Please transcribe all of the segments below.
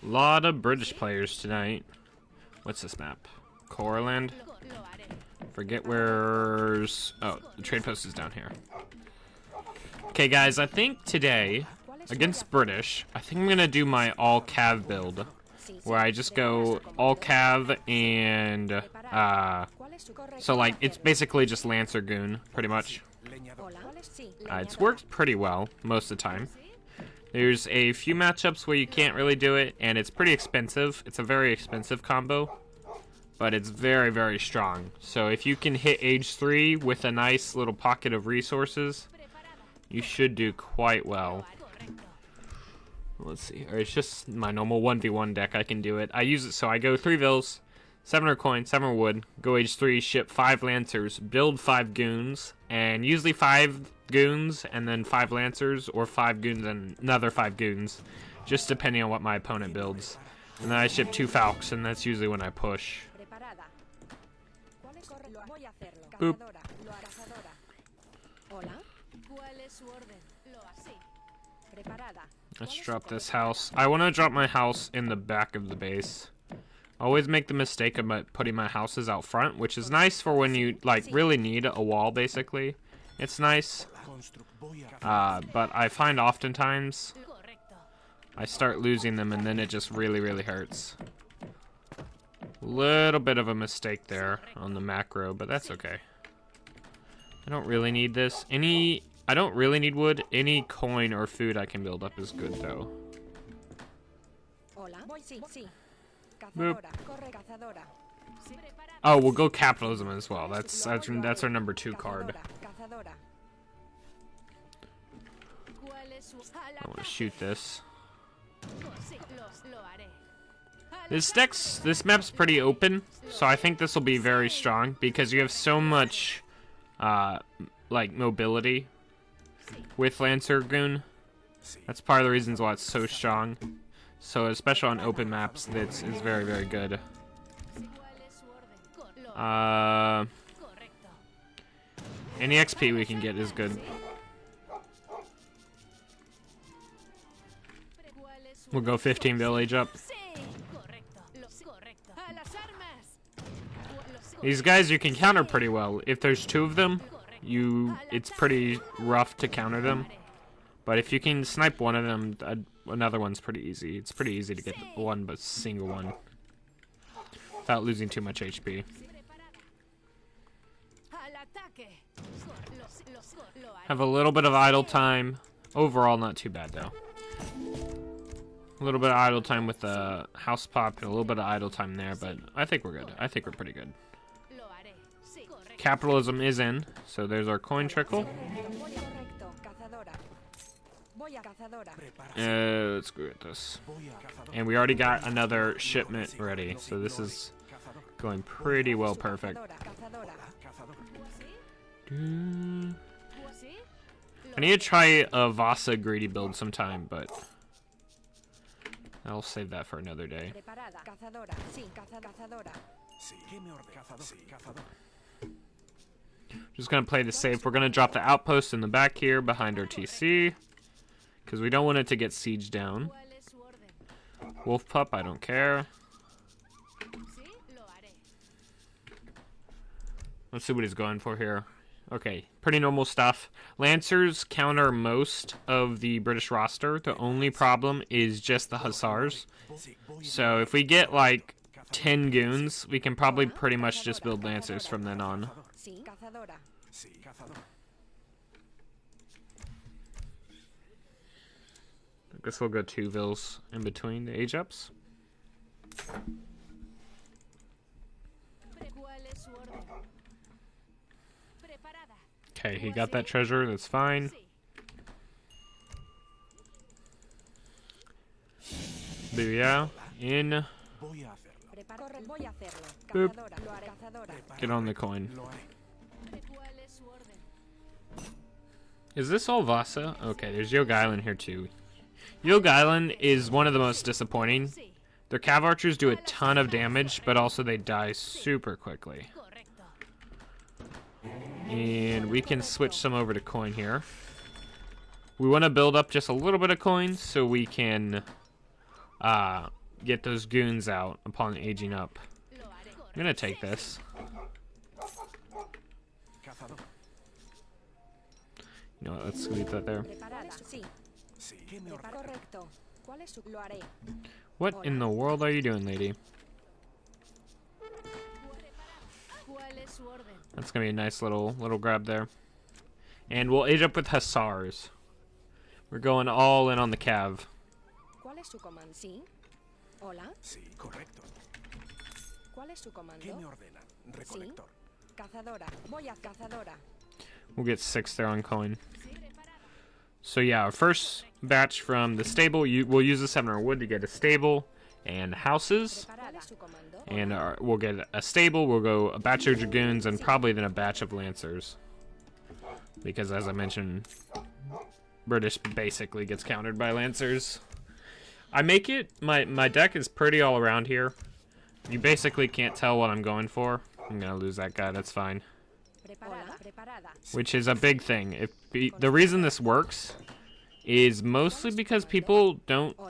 Lot of British players tonight. What's this map? Coreland? Forget where's... Oh, the trade post is down here. Okay, guys, I think today, against British, I think I'm going to do my all-cav build. Where I just go all-cav and... so, like, it's basically just Lancer Goon, pretty much. It's worked pretty well, most of the time. There's a few matchups where you can't really do it, and it's pretty expensive. It's a very expensive combo, but it's very, very strong. So if you can hit age 3 with a nice little pocket of resources, you should do quite well. Let's see. Or it's just my normal 1v1 deck. I can do it. I use it so I go 3 vills, 700 coin, 700 wood, go age 3, ship 5 lancers, build 5 goons, and usually 5 goons and then 5 lancers, or 5 goons and another 5 goons, just depending on what my opponent builds. And then I ship 2 falcons, and that's usually when I push. Boop. Let's drop this house. I want to drop my house in the back of the base. Always make the mistake of putting my houses out front, which is nice for when you like really need a wall, basically. It's nice. But I find oftentimes I start losing them, and then it just really, really hurts. Little bit of a mistake there on the macro, but that's okay. I don't really need this. I don't really need wood. Any coin or food I can build up is good, though. Boop. Oh, we'll go capitalism as well. That's our number 2 card. I want to shoot this. This map's pretty open, so I think this will be very strong because you have so much, like, mobility with Lancer Goon. That's part of the reasons why it's so strong. So, especially on open maps, this is very, very good. Any XP we can get is good. We'll go 15 village up. These guys you can counter pretty well. If there's 2 of them, it's pretty rough to counter them. But if you can snipe one of them, another one's pretty easy. It's pretty easy to get one, but single one, without losing too much HP. Have a little bit of idle time. Overall, not too bad though. A little bit of idle time with the house pop and a little bit of idle time there, but I think we're good. I think we're pretty good. Capitalism is in, so there's our coin trickle. Let's go at this. And we already got another shipment ready, so this is going pretty well perfect. I need to try a Vasa greedy build sometime, but I'll save that for another day. Just gonna play this safe. We're gonna drop the outpost in the back here behind our TC, because we don't want it to get sieged down. Wolf pup, I don't care. Let's see what he's going for here. Okay, pretty normal stuff. Lancers counter most of the British roster. The only problem is just the Hussars. So if we get like 10 goons, we can probably pretty much just build Lancers from then on. I guess we'll go 2 vills in between the age ups. Okay, he got that treasure, that's fine. Booyah. In. Boop. Get on the coin. Is this all Vasa? Okay, there's Yoke Island here too. Yoke Island is one of the most disappointing. Their cav archers do a ton of damage, but also they die super quickly. And we can switch some over to coin here. We want to build up just a little bit of coin so we can get those goons out upon aging up. I'm gonna take this. You know what, let's leave that there. What in the world are you doing, lady? That's gonna be a nice little grab there. And we'll age up with hussars. We're going all in on the cav. We'll get 6 there on coin. So yeah, our first batch from the stable, we'll use the 7 wood to get a stable and houses. And we'll get a stable, we'll go a batch of dragoons, and probably then a batch of lancers. Because as I mentioned, British basically gets countered by lancers. I make it, my deck is pretty all around here. You basically can't tell what I'm going for. I'm gonna lose that guy, that's fine. Which is a big thing. The reason this works is mostly because people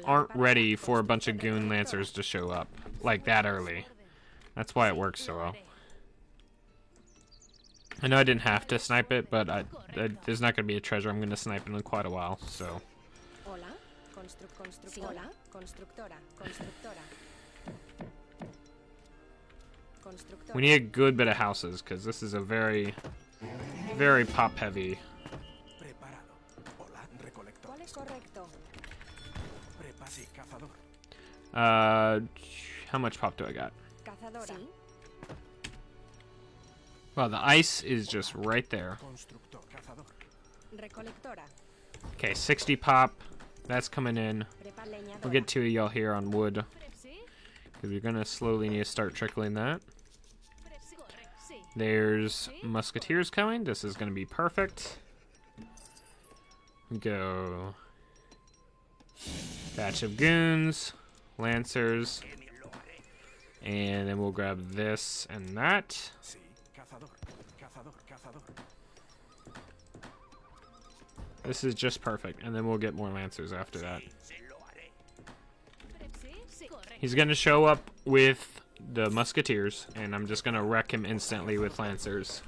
aren't ready for a bunch of goon lancers to show up like that early. That's why it works so well. I know I didn't have to snipe it, but there's not going to be a treasure I'm going to snipe in quite a while, so. We need a good bit of houses, because this is a very, very pop-heavy. How much pop do I got? Well, the ice is just right there. Okay, 60 pop. That's coming in. We'll get 2 of y'all here on wood, because we're gonna slowly need to start trickling that. There's musketeers coming. This is gonna be perfect. Go. Batch of goons, lancers, and then we'll grab this and that. This is just perfect, and then we'll get more lancers after that. He's gonna show up with the musketeers, and I'm just gonna wreck him instantly with lancers.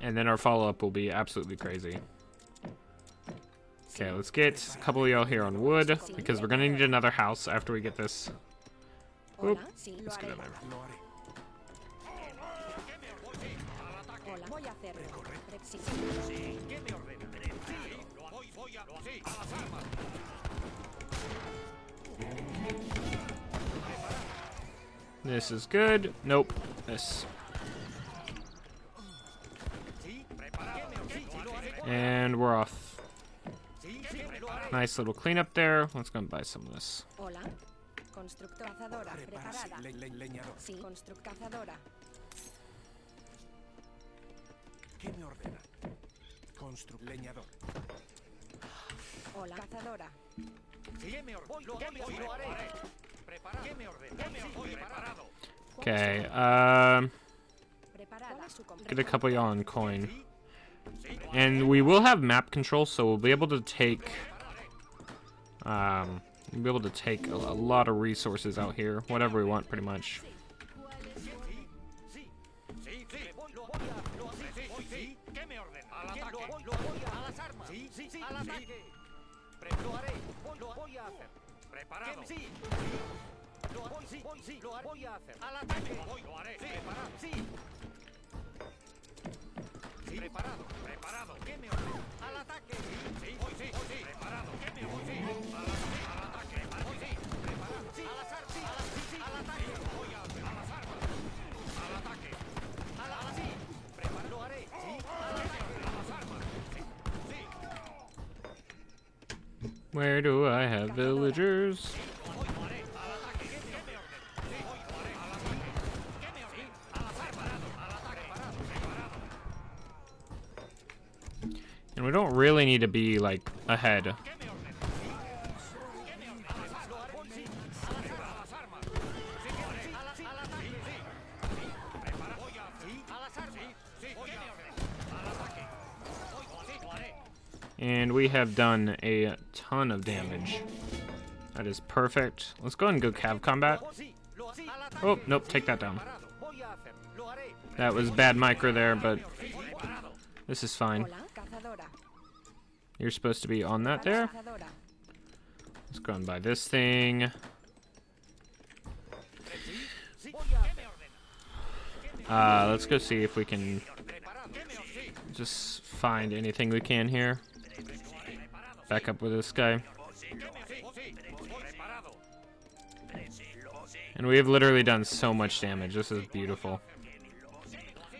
And then our follow-up will be absolutely crazy. Okay, let's get a couple of y'all here on wood, because we're gonna need another house after we get this. Oop, let's get in there. This is good. Nope. This. And we're off. Nice little cleanup there. Let's go and buy some of this. Okay, get a couple y'all on coin. And we will have map control, so we'll be able to take a lot of resources out here, whatever we want, pretty much. Where do I have villagers? And we don't really need to be, like, ahead. And we have done a ton of damage. That is perfect. Let's go ahead and go cav combat. Oh, nope, take that down. That was bad micro there, but this is fine. You're supposed to be on that there. Let's go and buy this thing. Let's go see if we can just find anything we can here. Back up with this guy. And we have literally done so much damage. This is beautiful.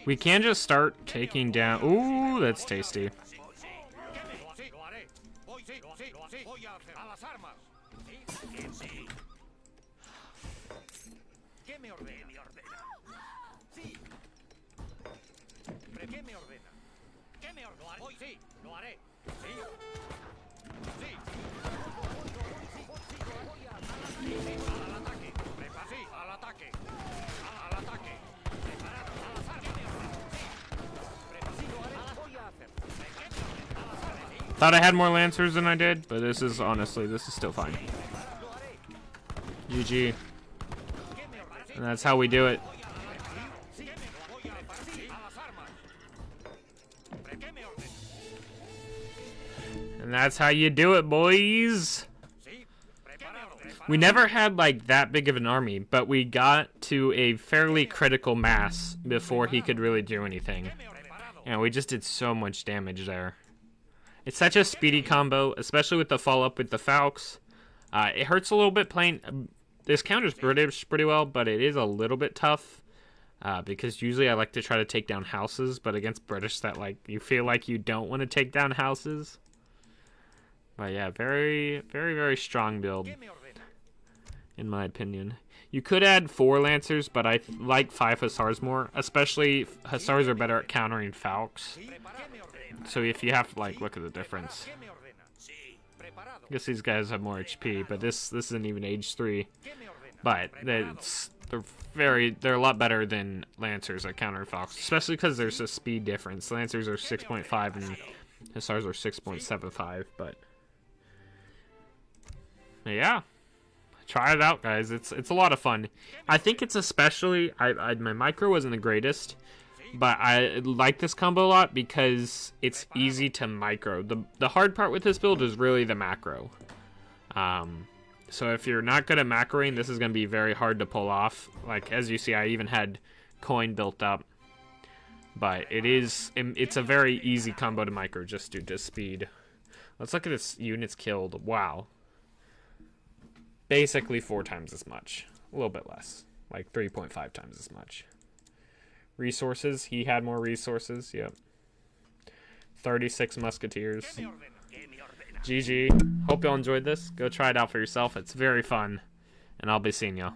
We can just start taking down... Ooh, that's tasty. Thought I had more Lancers than I did, but this is honestly, this is still fine. GG. And that's how we do it. And that's how you do it, boys. We never had like that big of an army, but we got to a fairly critical mass before he could really do anything. And we just did so much damage there. It's such a speedy combo, especially with the follow-up with the Falks. It hurts a little bit playing... This counters British pretty well, but it is a little bit tough. Because usually I like to try to take down houses, but against British that like you feel like you don't want to take down houses. But yeah, very, very, very strong build, in my opinion. You could add 4 Lancers, but I like 5 Hussars more. Especially, Hussars are better at countering Falks. So if you have to, like, look at the difference. I guess these guys have more HP, but this isn't even age 3. But they're a lot better than Lancers at countering Falks. Especially because there's a speed difference. Lancers are 6.5 and Hussars are 6.75, but... Yeah. Try it out, guys. It's a lot of fun. I think it's especially... my micro wasn't the greatest, but I like this combo a lot because it's easy to micro. The hard part with this build is really the macro. So if you're not good at macroing, this is going to be very hard to pull off. Like, as you see, I even had coin built up. But it's a very easy combo to micro just due to speed. Let's look at its units killed. Wow. Basically 4 times as much. A little bit less. Like 3.5 times as much. Resources. He had more resources. Yep. 36 musketeers. GG. Hope y'all enjoyed this. Go try it out for yourself. It's very fun. And I'll be seeing y'all.